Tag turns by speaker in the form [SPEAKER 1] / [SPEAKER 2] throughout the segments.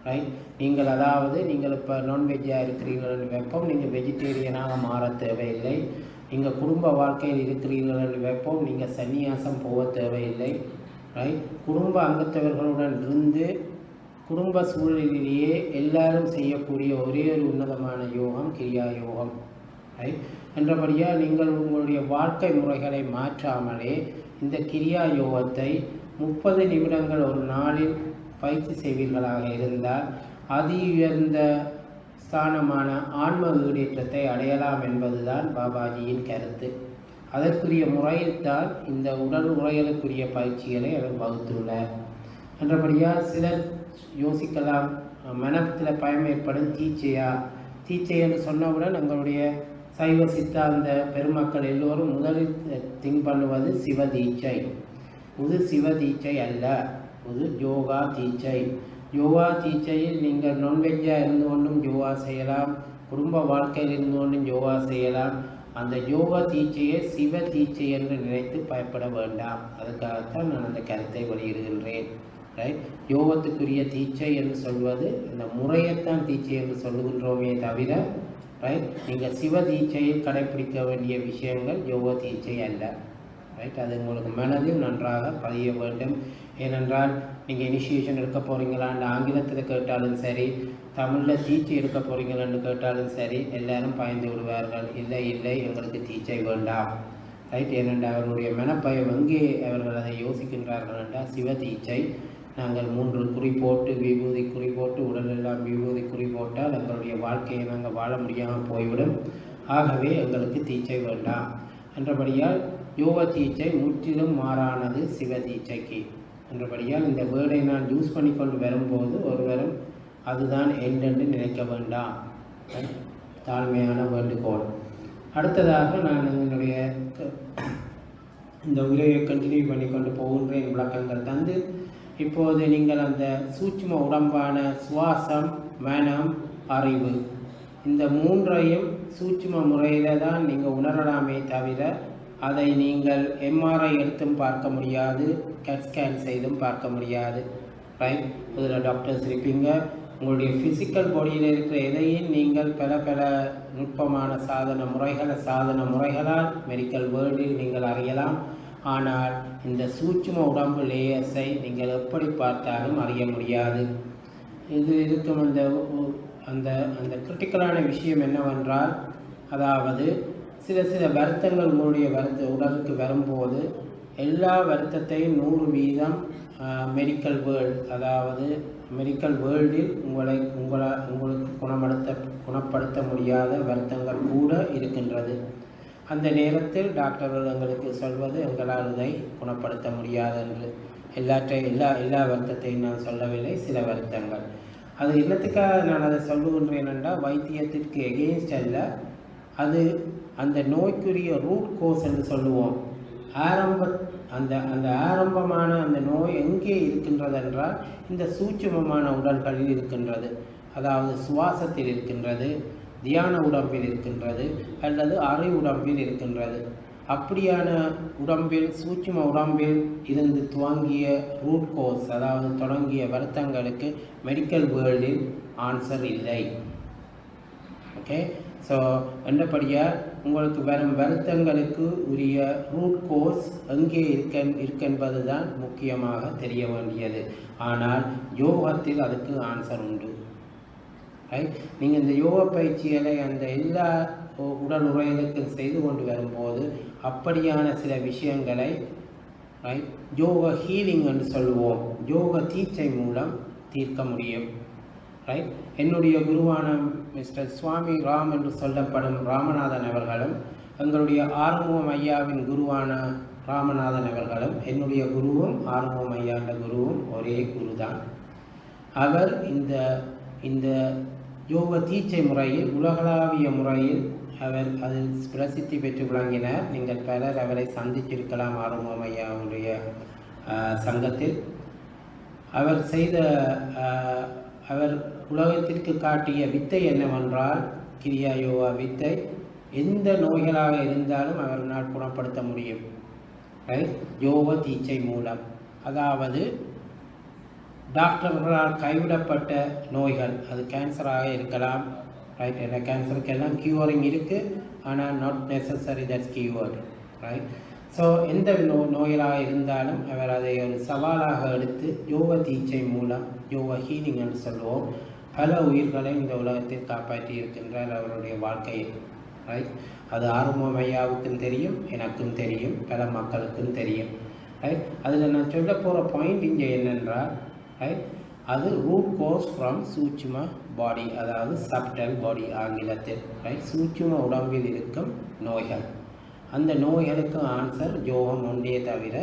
[SPEAKER 1] Right. நீங்கள் அதாவது நீங்கள் இப்போ நான்வெஜ்ஜாக இருக்கிறீர்கள் வைப்போம், நீங்கள் வெஜிடேரியனாக மாற தேவையில்லை. நீங்கள் குடும்ப வாழ்க்கையில் இருக்கிறீர்கள் வைப்போம், நீங்கள் சன்னியாசம் போக தேவையில்லை. ரைட். குடும்ப அங்கத்தவர்களுடன் இருந்து குடும்ப சூழலிலேயே எல்லாரும் செய்யக்கூடிய ஒரே ஒரு உன்னதமான யோகம் கிரியா யோகம். ரைட். என்றபடியாக நீங்கள் உங்களுடைய வாழ்க்கை முறைகளை மாற்றாமலே இந்த கிரியா யோகத்தை 30 நிமிடங்கள் ஒரு நாளில் பயிற்சி செய்வீர்களாக இருந்தால் அதி உயர்ந்த ஸ்தானமான ஆன்ம ஈடேற்றத்தை அடையலாம் என்பதுதான் பாபாஜியின் கருத்து. அதற்குரிய முறையில்தான் இந்த உடல் உரைகளுக்குரிய பயிற்சிகளை அவர் வகுத்துள்ளார். என்றபடியால் சிலர் யோசிக்கலாம், மனத்தில் பயம் ஏற்படும் தீச்சை என்று சொன்னவுடன் எங்களுடைய சைவ சித்தாந்த பெருமக்கள் எல்லோரும் முதலில் திங்க் பண்ணுவது சிவ தீட்சை. இது சிவ தீட்சை அல்ல, இது யோகா தீட்சை. யோகா தீட்சையில் நீங்கள் நான்வெஜ்ஜாக இருந்து கொண்டும் யோகா செய்யலாம், குடும்ப வாழ்க்கையில் இருந்து கொண்டும் யோகா செய்யலாம். அந்த யோகா தீட்சையை சிவ தீட்சை என்று நினைத்து பயப்பட வேண்டாம். அதுக்காகத்தான் நான் அந்த கருத்தை வெளியிடுகின்றேன். ரைட். யோகத்துக்குரிய தீட்சை என்று சொல்வது இந்த முறையைத்தான் தீட்சை என்று சொல்லுகின்றோமே தவிர, ரைட், நீங்கள் சிவ தீட்சையில் கடைப்பிடிக்க வேண்டிய விஷயங்கள் யோக தீட்சை அல்ல. ரைட். அது உங்களுக்கு மனதில் நன்றாக பதிய வேண்டும். ஏனென்றால் நீங்கள் இனிஷியேஷன் எடுக்க போகிறீங்களான்னு ஆங்கிலத்தில் கேட்டாலும் சரி, தமிழில் தீட்சை எடுக்க போகிறீங்களான்னு கேட்டாலும் சரி, எல்லாரும் பயந்து விடுவார்கள். இல்லை இல்லை எங்களுக்கு தீட்சை வேண்டாம். ரைட். ஏனென்றால் அவர்களுடைய மனப்பயம் எங்கே அவர்கள் அதை யோசிக்கின்றார்கள் என்றால் சிவ தீட்சை. நாங்கள் 3 குறி போட்டு விபூதி குறி போட்டு உடலெல்லாம் விபூதி குறி போட்டால் எங்களுடைய வாழ்க்கையை நாங்கள் வாழ முடியாமல் போய்விடும். ஆகவே எங்களுக்கு தீட்சை வேண்டாம். என்றபடியால் யோக தீட்சை முற்றிலும் மாறானது சிவ தீட்சைக்கு. என்றபடியால் இந்த வேர்டை நான் யூஸ் பண்ணி கொண்டு வரும்போது ஒருவரும் அதுதான் என்றென்று நினைக்க வேண்டாம். தாழ்மையான வேண்டுகோள். அடுத்ததாக நான் என்னுடைய இந்த உரையை கண்டினியூ பண்ணி கொண்டு போகின்றேன், விளக்கங்கள் தந்து. இப்போது நீங்கள் அந்த சூட்சும உடம்பான சுவாசம், மனம், அறிவு, இந்த 3ஐயும் சூட்சும முறையில் தான் நீங்கள் உணரலாமே தவிர அதை நீங்கள் எம்ஆர்ஐ எடுத்தும் பார்க்க முடியாது, கேட் ஸ்கேன் செய்தும் பார்க்க முடியாது. ரைட். இதில் டாக்டர்ஸ் இருப்பீங்க. உங்களுடைய ஃபிசிக்கல் பாடியில் இருக்கிற எதையும் நீங்கள் பல நுட்பமான சாதன முறைகளால் மெடிக்கல் வேர்ல்டில் நீங்கள் அறியலாம். ஆனால் இந்த சூட்சும உடம்பு லேயர்ஸை நீங்கள் எப்படி பார்த்தாலும் அறிய முடியாது. இது இருக்கும் அந்த அந்த கிரிட்டிக்கலான விஷயம் என்னவென்றால், அதாவது சில வருத்தங்கள் உங்களுடைய உடலுக்கு வரும்போது எல்லா வருத்தத்தையும் 100% மெடிக்கல் வேர்ல்டு, அதாவது மெடிக்கல் வேர்ல்டில் உங்களுக்கு குணப்படுத்த முடியாத வருத்தங்கள் கூட இருக்கின்றது. அந்த நேரத்தில் டாக்டர்கள் எங்களுக்கு சொல்வது எங்களால் இதை குணப்படுத்த முடியாது என்று. எல்லா வருத்தத்தையும் நான் சொல்லவில்லை, சில வருத்தங்கள். அது என்னத்துக்காக நான் அதை சொல்லுகின்றேன் என்றால், வைத்தியத்திற்கு எகெயின்ஸ்ட் அல்ல, அது அந்த நோய்க்குரிய ரூட் கோஸ் என்று சொல்லுவோம். அந்த ஆரம்பமான அந்த நோய் எங்கே இருக்கின்றது என்றால் இந்த சூட்சுமமான உடல்களில் இருக்கின்றது. அதாவது சுவாசத்தில் இருக்கின்றது, தியான உடம்பில் இருக்கின்றது, அல்லது அறை உடம்பில் இருக்கின்றது. அப்படியான உடம்பில், சூட்சும உடம்பில் இருந்து துவங்கிய ரூட் கோஸ், அதாவது தொடங்கிய வருத்தங்களுக்கு மெடிக்கல் வேர்ல்டில் ஆன்சர் இல்லை. ஓகே. ஸோ என்றபடியால் உங்களுக்கு வரும் வருத்தங்களுக்கு உரிய ரூட் கோஸ் எங்கே இருக்கென்பது தான் முக்கியமாக தெரிய வேண்டியது. ஆனால் யோகத்தில் அதுக்கு ஆன்சர் உண்டு. ரைட். நீங்கள் இந்த யோக பயிற்சிகளை அந்த எல்லா உடல் உரைகளுக்கும் செய்து கொண்டு வரும்போது அப்படியான சில விஷயங்களை ரைட் யோக ஹீலிங் என்று சொல்லுவோம், யோக தீட்சை மூலம் தீர்க்க முடியும். ரைட். என்னுடைய குருவான மிஸ்டர் சுவாமி ராம் என்று சொல்லப்படும் ராமநாதன் அவர்களும், எங்களுடைய ஆறுமுகம் ஐயாவின் குருவான ராமநாதன் அவர்களும், என்னுடைய குருவும் ஆறுமுகம் ஐயாண்ட குருவும் ஒரே குரு தான். அவர் இந்த யோக தீட்சை முறையில், உலகளாவிய முறையில் அவர் அதில் பிரசித்தி பெற்று விளங்கினார். நீங்கள் பலர் அவரை சந்திச்சிருக்கலாம் ஆறுமுகம் ஐயாவுடைய சங்கத்தில். அவர் உலகத்திற்கு காட்டிய வித்தை என்னவென்றால், கிரியா யோகா வித்தை. எந்த நோய்களாக இருந்தாலும் அவர்களால் குணப்படுத்த முடியும். யோக தீட்சை மூலம். அதாவது டாக்டர்களால் கைவிடப்பட்ட நோய்கள், அது கேன்சராக இருக்கலாம், ரைட்? ஏன்னா கேன்சருக்கெல்லாம் க்யூரிங் இருக்குது, ஆனால் not necessary that's keyword, right? So எந்த நோய்களாக இருந்தாலும் அவர் அதை ஒரு சவாலாக எடுத்து யோக தீட்சை மூலம், யோக ஹீலிங் என்று சொல்லுவோம், பல உயிர்களை இந்த உலகத்தில் காப்பாற்றி இருக்கின்றார் அவருடைய வாழ்க்கையில், ரைட்? அது ஆறுமுகம் ஐயாவுக்கும் தெரியும், எனக்கும் தெரியும், பல மக்களுக்கும் தெரியும், ரைட்? அதில் நான் சொல்ல போகிற பாயிண்ட் இங்கே என்னென்றால், ரைட், அது ரூட் கோஸ் ஃப்ரம் சூட்சும பாடி, அதாவது சப்டல் பாடி ஆங்கிலத்தில், ரைட்? சூட்சும உடம்பில் இருக்கும் நோய்கள். அந்த நோய்களுக்கு ஆன்சர் யோகம் ஒன்றே தவிர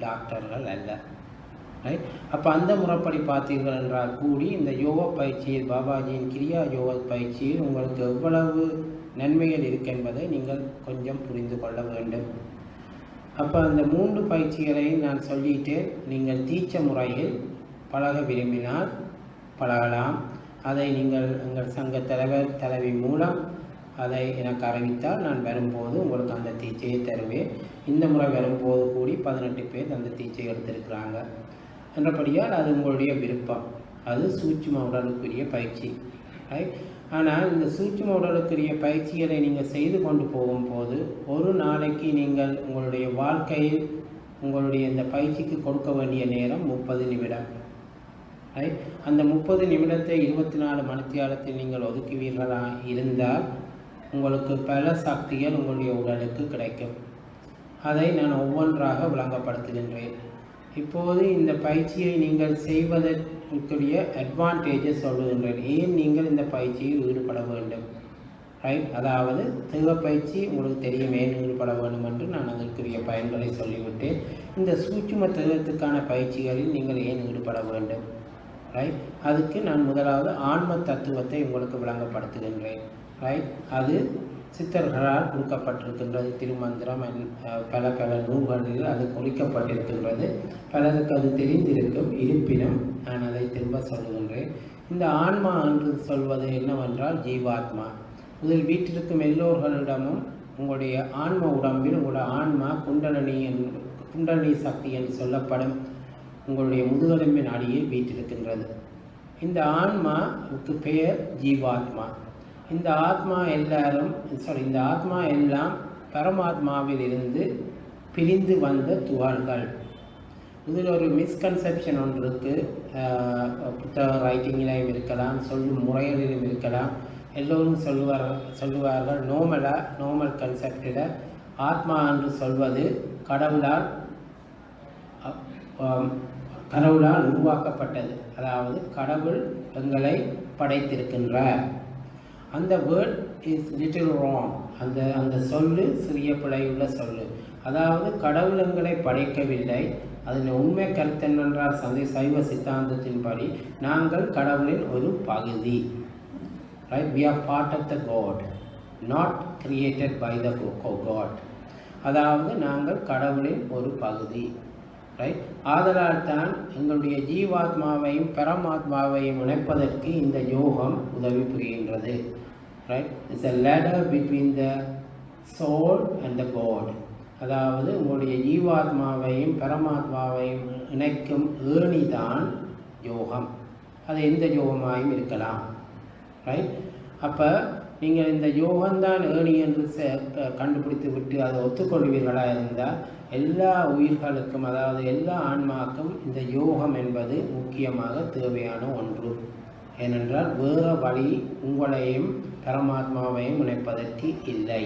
[SPEAKER 1] டாக்டர்கள் அல்ல, ரைட்? அப்போ அந்த முறைப்படி பார்த்தீர்கள் என்றால் கூடி இந்த யோக பயிற்சியில், பாபாஜியின் கிரியா யோக பயிற்சியில் உங்களுக்கு எவ்வளவு நன்மைகள் இருக்கின்றதை நீங்கள் கொஞ்சம் புரிந்து கொள்ள வேண்டும். அப்போ அந்த 3 பயிற்சிகளையும் நான் சொல்லிட்டு, நீங்கள் தீட்ச முறையில் பழக விரும்பினால் பழகலாம். அதை நீங்கள் எங்கள் சங்க தலைவர் தலைவி மூலம் அதை எனக்கு அறிவித்தால் நான் வரும்போது உங்களுக்கு அந்த தீட்சையை தருவேன். இந்த முறை வரும்போது கூடி 18 பேர் அந்த தீட்சை எடுத்திருக்கிறாங்க என்றபடியால் அது உங்களுடைய விருப்பம். அது சூட்சும உடலுக்குரிய பயிற்சி, ரைட்? ஆனால் இந்த சூட்சும உடலுக்குரிய பயிற்சிகளை நீங்கள் செய்து கொண்டு போகும்போது ஒரு நாளைக்கு நீங்கள் உங்களுடைய வாழ்க்கையில் உங்களுடைய இந்த பயிற்சிக்கு கொடுக்க வேண்டிய நேரம் 30 நிமிடம், ரைட்? அந்த 30 நிமிடத்தை 24 மணித்தியாலத்தில் நீங்கள் ஒதுக்குவீர்களாக இருந்தால் உங்களுக்கு பல சக்திகள் உங்களுடைய உடலுக்கு கிடைக்கும். அதை நான் ஒவ்வொன்றாக விளங்கப்படுத்துகின்றேன். இப்போது இந்த பயிற்சியை நீங்கள் செய்வதற்குரிய அட்வான்டேஜஸ் சொல்லுகின்றேன். ஏன் நீங்கள் இந்த பயிற்சியில் ஈடுபட வேண்டும், ரைட்? அதாவது தேக பயிற்சி உங்களுக்கு தெரியும் ஏன் ஈடுபட வேண்டும் என்று நான் அதற்குரிய பயன்களை சொல்லிவிட்டேன். இந்த சூட்சும தேகத்துக்கான பயிற்சிகளில் நீங்கள் ஏன் ஈடுபட வேண்டும், ரைட்? அதுக்கு நான் முதலாவது ஆன்ம தத்துவத்தை உங்களுக்கு விளங்கப்படுத்துகின்றேன், ரைட்? அது சித்தர்களால் கொடுக்கப்பட்டிருக்கின்றது. திருமந்திரம் பல பல நூல்களில் அது குறிக்கப்பட்டிருக்கின்றது. பலருக்கு அது தெரிந்திருக்கும். இருப்பினும் நான் அதை திரும்ப சொல்லுகின்றேன். இந்த ஆன்மா என்று சொல்வது என்னவென்றால் ஜீவாத்மா. இதில் வீட்டிற்கும் எல்லோர்களிடமும் உங்களுடைய ஆன்ம உடம்பில் உங்களுடைய ஆன்மா குண்டலினி சக்தி என்று சொல்லப்படும் உங்களுடைய முதுகெலும்பின் அடியில் வீட்டிருக்கின்றது. இந்த ஆன்மாவுக்கு பெயர் ஜீவாத்மா. இந்த ஆத்மா எல்லாம் பரமாத்மாவில் இருந்து பிரிந்து வந்த துவார்கள். இதில் ஒரு மிஸ்கன்செப்ஷன் ஒன்று இருக்குது. புத்தக ரைட்டிங்கிலையும் இருக்கலாம், சொல்லும் முறைகளிலும் இருக்கலாம். எல்லோரும் சொல்லுவார்கள் நார்மல் கன்செப்டில் ஆத்மா என்று சொல்வது கடவுளால் உருவாக்கப்பட்டது. அதாவது கடவுள் எங்களை படைத்திருக்கின்றார். அந்த வேர்ட் இஸ் லிட்டில் ராங். அந்த சொல்லு சிறிய பிழையுள்ள சொல்லு. அதாவது கடவுள் எங்களை படைக்கவில்லை. அதன் உண்மை கருத்து என்னென்றால் சைவ சித்தாந்தத்தின்படி நாங்கள் கடவுளின் ஒரு பகுதி, right? we are part of the God, not created by the God. அதாவது நாங்கள் கடவுளின் ஒரு பகுதி, ரைட்? ஆதலால் தான் எங்களுடைய ஜீவாத்மாவையும் பரமாத்மாவையும் இணைப்பதற்கு இந்த யோகம் உதவி புரிகின்றது, right? It's a ladder between the soul and the God. அதாவது உங்களுடைய ஜீவாத்மாவையும் பரமாத்மாவையும் இணைக்கும் ஏணிதான் யோகம். அது எந்த யோகமாயும் இருக்கலாம், ரைட்? அப்போ நீங்கள் இந்த யோகம்தான் ஏணி என்று கண்டுபிடித்து விட்டு அதை ஒத்துக்கொள்வீர்களாக இருந்தால் எல்லா உயிர்களுக்கும், அதாவது எல்லா ஆன்மாக்கும் இந்த யோகம் என்பது முக்கியமாக தேவையான ஒன்று. ஏனென்றால் வேறு வழி உங்களையும் பரமாத்மாவையும் இணைப்பதற்கு இல்லை,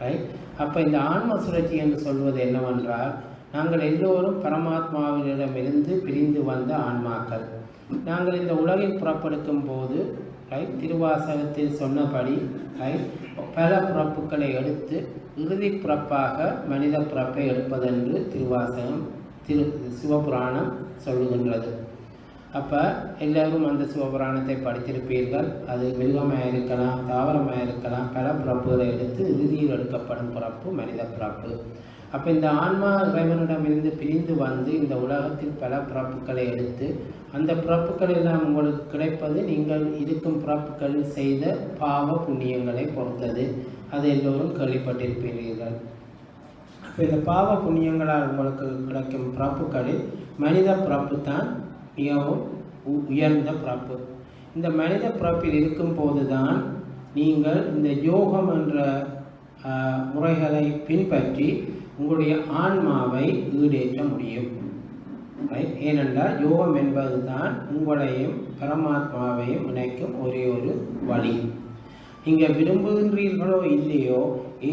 [SPEAKER 1] ரைட்? அப்போ இந்த ஆன்ம சுழற்சி என்று சொல்வது என்னவென்றால் நாங்கள் எல்லோரும் பரமாத்மாவிடமிருந்து பிரிந்து வந்த ஆன்மாக்கள். நாங்கள் இந்த உலகில் புறப்படுக்கும் போது, ரைட், திருவாசகத்தில் சொன்னபடி, ரைட், பல பிறப்புகளை எடுத்து இறுதி பிறப்பாக மனித பிறப்பை எடுப்பதென்று திருவாசகம் சிவபுராணம் சொல்லுகின்றது. அப்போ எல்லோரும் அந்த சிவபுராணத்தை படித்திருப்பீர்கள். அது மிருகமாக இருக்கலாம், தாவரமாக இருக்கலாம். பல பிறப்புகளை எடுத்து இறுதியில் எடுக்கப்படும் பிறப்பு மனித பிறப்பு. அப்போ இந்த ஆன்மா இறைவனிடமிருந்து பிரிந்து வந்து இந்த உலகத்தில் பல பிறப்புகளை எடுத்து அந்த பிறப்புகள் எல்லாம் உங்களுக்கு கிடைப்பது நீங்கள் இருக்கும் பிறப்புகளில் செய்த பாவ புண்ணியங்களை பொறுத்தது. அது எல்லோரும் கேள்விப்பட்டிருப்பீர்கள். அப்போ இந்த பாவ புண்ணியங்களால் உங்களுக்கு கிடைக்கும் பிறப்புகளில் மனித பிறப்பு தான் மிகவும் உயர்ந்த பிறப்பு. இந்த மனித பிறப்பில் இருக்கும்போது தான் நீங்கள் இந்த யோகம் என்ற முறைகளை பின்பற்றி உங்களுடைய ஆன்மாவை ஈடேற்ற முடியும். ஏனென்றால் யோகம் என்பது தான் உங்களையும் பரமாத்மாவையும் இணைக்கும் ஒரே ஒரு வழி. நீங்கள் விரும்புகின்றீர்களோ இல்லையோ,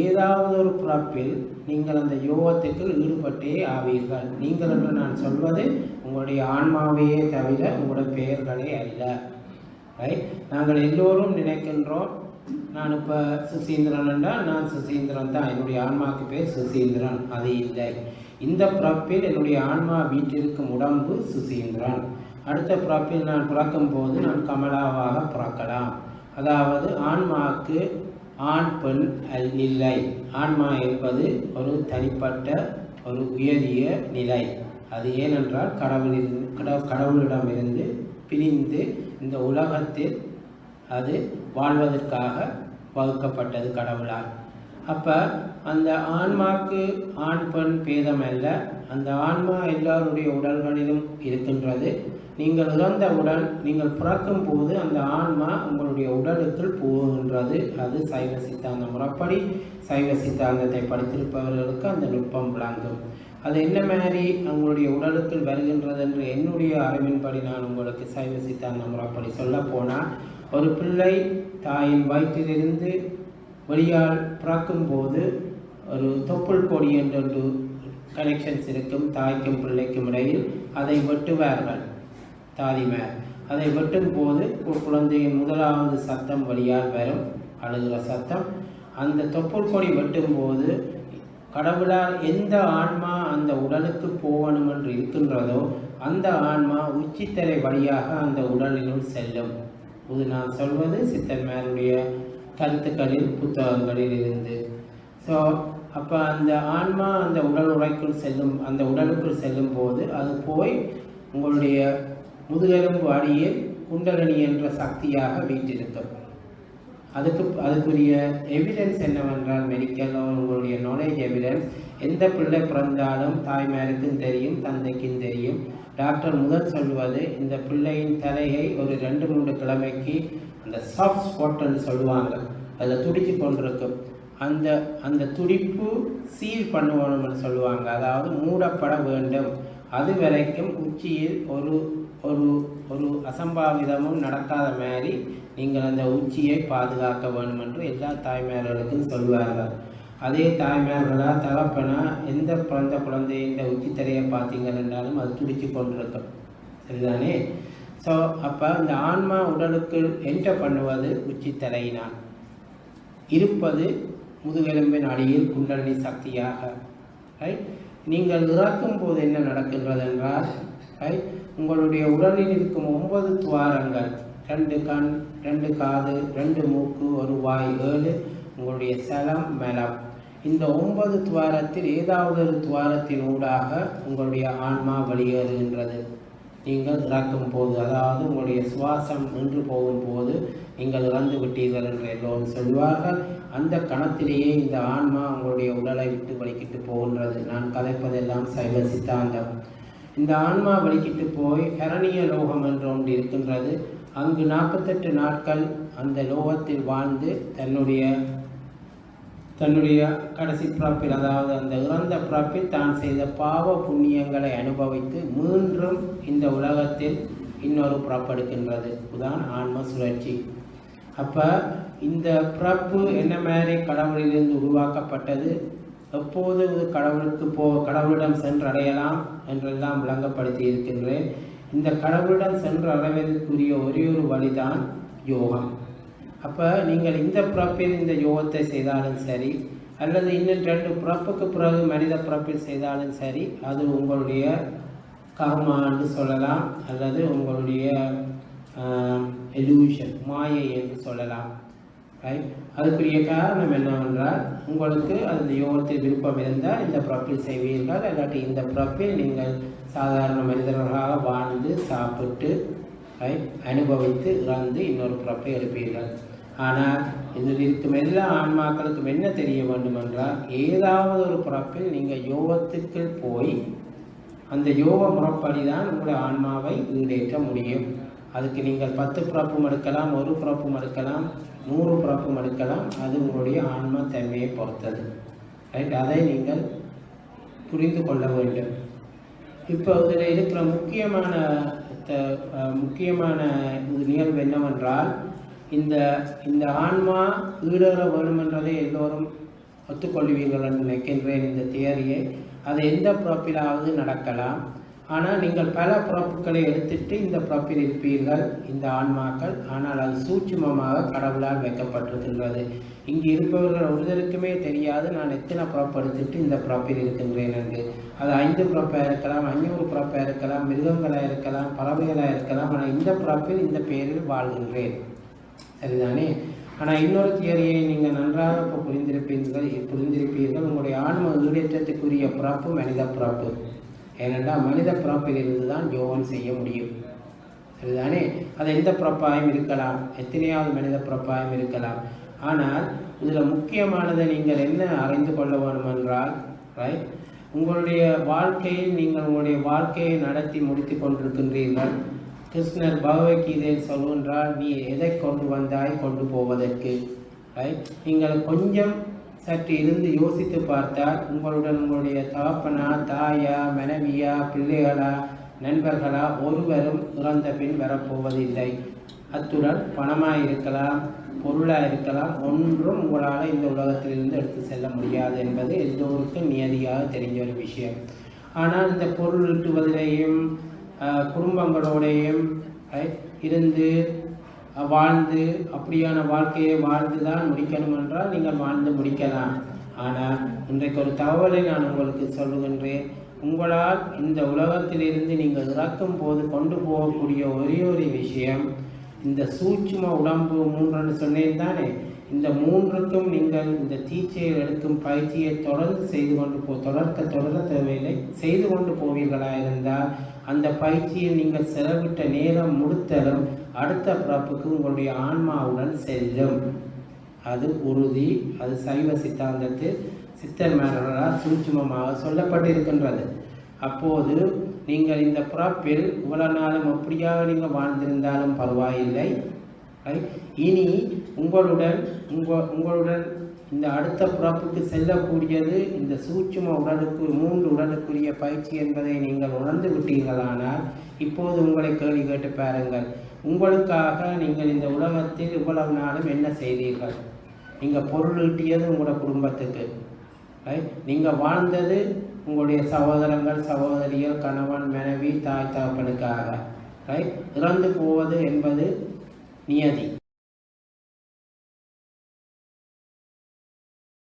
[SPEAKER 1] ஏதாவது ஒரு பிறப்பில் நீங்கள் அந்த யோகத்துக்கு ஈடுபட்டே ஆவீர்கள். நீங்கள் என்று நான் சொல்வது உங்களுடைய ஆன்மாவையே தவிர உங்களுடைய பெயர்களே அல்ல. நாங்கள் எல்லோரும் நினைக்கின்றோம், நான் இப்போ சுசீந்திரன் என்றால் நான் சுசீந்திரன் தான், என்னுடைய ஆன்மாவுக்கு பேர் சுசீந்திரன். அது இல்லை. இந்த பிறப்பில் என்னுடைய ஆன்மா வீட்டிற்கும் உடம்பு சுசீந்திரன். அடுத்த பிறப்பில் நான் பிறக்கும் போது நான் கமலாவாக பிறக்கலாம். அதாவது ஆன்மாவுக்கு ஆண் பெண் இல்லை. ஆன்மா என்பது ஒரு தனிப்பட்ட ஒரு உயரிய நிலை. அது ஏனென்றால் கடவுளிடமிருந்து பிரிந்து இந்த உலகத்தில் அது வாழ்வதற்காக வகுக்கப்பட்டது கடவுளால். அப்போ அந்த ஆன்மாவுக்கு ஆண் பெண் பேதம் அல்ல. அந்த ஆன்மா எல்லாருடைய உடல்களிலும் இருக்கின்றது. நீங்கள் இறந்தவுடன் நீங்கள் பிறக்கும் போது அந்த ஆன்மா உங்களுடைய உடலுக்குள் போகின்றது. அது சைவ சித்தாந்த முறைப்படி சைவ சித்தாந்தத்தை படித்திருப்பவர்களுக்கு அந்த நுட்பம் விளங்கும். அது என்ன மாதிரி உங்களுடைய உடலுக்குள் வருகின்றது என்று என்னுடைய அறிவின்படி நான் உங்களுக்கு சைவ சித்தாந்த முறைப்படி சொல்ல போனால், ஒரு பிள்ளை தாயின் வயிற்றிலிருந்து வெளியால் பிறக்கும் போது ஒரு தொப்புள் கொடி என்று கனெக்ஷன்ஸ் இருக்கும் தாய்க்கும் பிள்ளைக்கும் இடையில். அதை வெட்டுவார்கள் தாதிமார். அதை வெட்டும் போது குழந்தையின் முதலாவது சத்தம் வழியால் வரும், அழுகிற சத்தம். அந்த தொப்புள் கொடி வெட்டும் போது கடவுளால் எந்த ஆன்மா அந்த உடலுக்கு போகணும் என்று இருக்கின்றதோ அந்த ஆன்மா உச்சித்தலை வழியாக அந்த உடலினுள் செல்லும். இது நான் சொல்வது சித்தன்மாருடைய கருத்துக்களில் புத்தகங்களில் இருந்து. ஸோ அப்போ அந்த ஆன்மா அந்த உடல் உரைக்குள் செல்லும், அந்த உடலுக்குள் செல்லும் போது அது போய் உங்களுடைய முதுகெலும்பு அடியில் குண்டலினி என்ற சக்தியாக வீற்றிருக்கும். அதுக்குரிய எவிடன்ஸ் என்னவென்றால், மெடிக்கல் உங்களுடைய நாலேஜ் எவிடன்ஸ், எந்த பிள்ளை பிறந்தாலும் தாய்மாருக்கும் தெரியும், தந்தைக்கும் தெரியும். டாக்டர் முதல் சொல்வது, இந்த பிள்ளையின் தலையை ஒரு 2-3 கிழமைக்கு அந்த சாஃப்ட் ஸ்பாட்னு சொல்லுவாங்க, அதில் துடிச்சு கொண்டிருக்கும். அந்த துடிப்பு சீல் பண்ணுவோம்னு சொல்லுவாங்க, அதாவது மூடப்பட வேண்டும். அது வரைக்கும் உச்சியில் ஒரு ஒரு ஒரு அசம்பாவிதமும் நடக்காத மாதிரி நீங்கள் அந்த உச்சியை பாதுகாக்க வேண்டும் என்று எல்லா தாய்மார்களுக்கும் சொல்வார்கள். அதே தாய்மார்களாக தகப்பனா எந்த பிறந்த குழந்தை இந்த உச்சித்தலையை பார்த்தீங்கள் என்றாலும் அது துடிச்சு கொண்டிருக்கும். சரிதானே? ஸோ அப்போ இந்த ஆன்மா உடலுக்கு என்டர் பண்ணுவது உச்சித்தலையினால், இருப்பது முதுகெலும்பின் அடியில் குண்டலினி சக்தியாக. நீங்கள் இறக்கும் போது என்ன நடக்கின்றது என்றால், உங்களுடைய உடலில் இருக்கும் 9 துவாரங்கள், 2 கண், 2 காது, 2 மூக்கு, 1 வாய், 7 உங்களுடைய சலம் மலம். இந்த 9 துவாரத்தில் ஏதாவது ஒரு துவாரத்தின் ஊடாக உங்களுடைய ஆன்மா வெளியேறுகின்றது. நீங்கள் இறக்கும் போது, அதாவது உங்களுடைய சுவாசம் நின்று போகும்போது நீங்கள் இறந்து விட்டீர்கள் என்று எல்லோரும் சொல்வார்கள். அந்த கணத்திலேயே இந்த ஆன்மா உங்களுடைய உடலை விட்டு வலிக்கிட்டு போகின்றது. நான் கதைப்பதெல்லாம் சைவ சித்தாந்தம். இந்த ஆன்மா வலிக்கிட்டு போய் கரணிய லோகம் என்று ஒன்று இருக்கின்றது. அங்கு 48 நாட்கள் அந்த லோகத்தில் வாழ்ந்து தன்னுடைய கடைசி பிறப்பில், அதாவது அந்த இறந்த பிறப்பில் தான் செய்த பாவ புண்ணியங்களை அனுபவித்து மீண்டும் இந்த உலகத்தில் இன்னொரு பிறப்பெடுக்கின்றது. இதுதான் ஆன்ம சுழற்சி. அப்போ இந்த பிறப்பு என்ன மாதிரி கடவுளிலிருந்து உருவாக்கப்பட்டது, எப்போது கடவுளிடம் சென்று அடையலாம் என்றெல்லாம் விளங்கப்படுத்தி இருக்கின்றேன். இந்த கடவுளிடம் சென்று அடைவதற்குரிய ஒரே ஒரு வழிதான் யோகம். அப்போ நீங்கள் இந்த பிறப்பில் இந்த யோகத்தை செய்தாலும் சரி, அல்லது இன்னும் 2 பிறப்புக்கு பிறகு மனித பிறப்பில் செய்தாலும் சரி, அது உங்களுடைய கர்மான்னு சொல்லலாம், அல்லது உங்களுடைய எலூஷன், மாயை என்று சொல்லலாம். அதுக்குரிய காரணம் என்னவென்றால், உங்களுக்கு அந்த யோகத்தில் விருப்பம் இருந்தால் இந்த பிறப்பில் செய்வீர்கள், இல்லாட்டி இந்த பிறப்பில் நீங்கள் சாதாரண மனிதர்களாக வாழ்ந்து சாப்பிட்டு அனுபவித்து இறந்து இன்னொரு பிறப்பை எடுப்பீர்கள். ஆனால் இதில் இருக்கும் எல்லா ஆன்மாக்களுக்கும் என்ன தெரிய வேண்டும் என்றால், ஏதாவது ஒரு பிறப்பில் நீங்கள் யோகத்திற்குள் போய் அந்த யோக முறைப்படி தான் உங்களுடைய ஆன்மாவை ஈடேற்ற முடியும். அதுக்கு நீங்கள் 10 பிறப்பும் எடுக்கலாம், 1 பிறப்பும் எடுக்கலாம், 100 பிறப்பும் எடுக்கலாம். அது உங்களுடைய ஆன்மா தன்மையை பொறுத்தது. ரைட், அதை நீங்கள் புரிந்து கொள்ள வேண்டும். இப்போ இதில் இருக்கிற முக்கியமான நிகழ்வு என்னவென்றால், இந்த ஆன்மா ஈடேற வேண்டுமென்றதை எல்லோரும் ஒத்துக்கொள்வீர்கள் என்று நினைக்கின்றேன். இந்த தியரியை அது எந்த பிறப்பிலாவது நடக்கலாம். ஆனால் நீங்கள் பல பிறப்புகளை எடுத்துட்டு இந்த பிறப்பில் இருப்பீர்கள் இந்த ஆன்மாக்கள். ஆனால் அது சூட்சுமமாக கடவுளால் வைக்கப்பட்டிருக்கின்றது. இங்கு இருப்பவர்கள் ஒருவருக்குமே தெரியாது நான் எத்தனை பிறப்பு எடுத்துட்டு இந்த பிறப்பில் இருக்கின்றேன் என்று. அது 5 பிறப்பாக இருக்கலாம், 500 பிறப்பாக இருக்கலாம், மிருகங்களாக இருக்கலாம், பறவைகளாக இருக்கலாம். ஆனால் இந்த பிறப்பில் இந்த பெயரில் வாழ்கின்றேன். சரிதானே? ஆனால் இன்னொரு தியரியை நீங்கள் நன்றாக இப்போ புரிந்திருப்பீர்கள். உங்களுடைய ஆன்ம ஈடேற்றத்துக்குரிய பிறப்பு மனித பிறப்பு. ஏனென்றால் மனித பிறப்பிலிருந்து தான் யோகம் செய்ய முடியும். சரிதானே? அது எந்த பிறப்பாயும் இருக்கலாம், எத்தனையாவது மனித பிறப்பாயும் இருக்கலாம். ஆனால் இதில் முக்கியமானதை நீங்கள் என்ன அறிந்து கொள்ள வேண்டும் என்றால், ரைட், உங்களுடைய வாழ்க்கையில் நீங்கள் உங்களுடைய வாழ்க்கையை நடத்தி முடித்து கொண்டிருக்கின்றீர்கள். கிருஷ்ணர் பகவத்கீதையில் சொல்கின்றால், நீ எதை கொண்டு வந்தாய் கொண்டு போவதற்கு. ரைட், நீங்கள் கொஞ்சம் சற்று இருந்து யோசித்து பார்த்தால் உங்களுடன் உங்களுடைய தகப்பனா, தாயா, மனைவியா, பிள்ளைகளா, நண்பர்களா ஒருவரும் இறந்த பின் வரப்போவதில்லை. அத்துடன் பணமாக இருக்கலாம், பொருளாக இருக்கலாம், ஒன்றும் உங்களால் இந்த உலகத்திலிருந்து எடுத்து செல்ல முடியாது என்பது எல்லோருக்கும் நியதியாக தெரிஞ்ச ஒரு விஷயம். ஆனால் இந்த பொருள் ஈட்டுவதிலேயும் குடும்பங்களோடையும் இருந்து வாழ்ந்து அப்படியான வாழ்க்கையை வாழ்ந்து தான் முடிக்கணும் என்றால் நீங்கள் வாழ்ந்து முடிக்கலாம். ஆனால் இன்றைக்கு ஒரு தகவலை நான் உங்களுக்கு சொல்லுகின்றேன். உங்களால் இந்த உலகத்திலிருந்து நீங்கள் இறக்கும் போது கொண்டு போகக்கூடிய ஒரே ஒரு விஷயம் இந்த சூட்சும உடம்பு 3 சொன்னேன் தானே. இந்த 3க்கும் நீங்கள் இந்த தீட்சையில் எடுக்கும் பயிற்சியை தொடர்ந்து செய்து கொண்டு தொடர தேவையில்லை. செய்து கொண்டு போவீர்களா இருந்தால் அந்த பயிற்சியில் நீங்கள் செலவிட்ட நேரம் முழுத்தலும் அடுத்த பிறப்புக்கு உங்களுடைய ஆன்மாவுடன் செல்லும். அது உறுதி. அது சைவ சித்தாந்தத்தில் சித்தர்மார்களால் சூட்சுமமாக சொல்லப்பட்டிருக்கின்றது. அப்போது நீங்கள் இந்த பிறப்பில் இவ்வளவு நாளும் எப்படியாக நீங்கள் வாழ்ந்திருந்தாலும் பரவாயில்லை. இனி உங்களுடன் இந்த அடுத்த பிறப்புக்கு செல்லக்கூடியது இந்த சூட்சும உடலுக்கு 3 உடலுக்குரிய பயிற்சி என்பதை நீங்கள் உணர்ந்து விட்டீர்களானால் இப்போது உங்களை கேள்வி கேட்டு பாருங்கள். உங்களுக்காக நீங்கள் இந்த உலகத்தில் இவ்வளவு நாளும் என்ன செய்தீர்கள்? நீங்கள் பொருள் ஈட்டியது உங்களோட குடும்பத்துக்கு. நீங்கள் வாழ்ந்தது உங்களுடைய சகோதரங்கள், சகோதரிகள், கணவன், மனைவி, தாய், தகப்பனுக்காக. இறந்து போவது என்பது நியதி.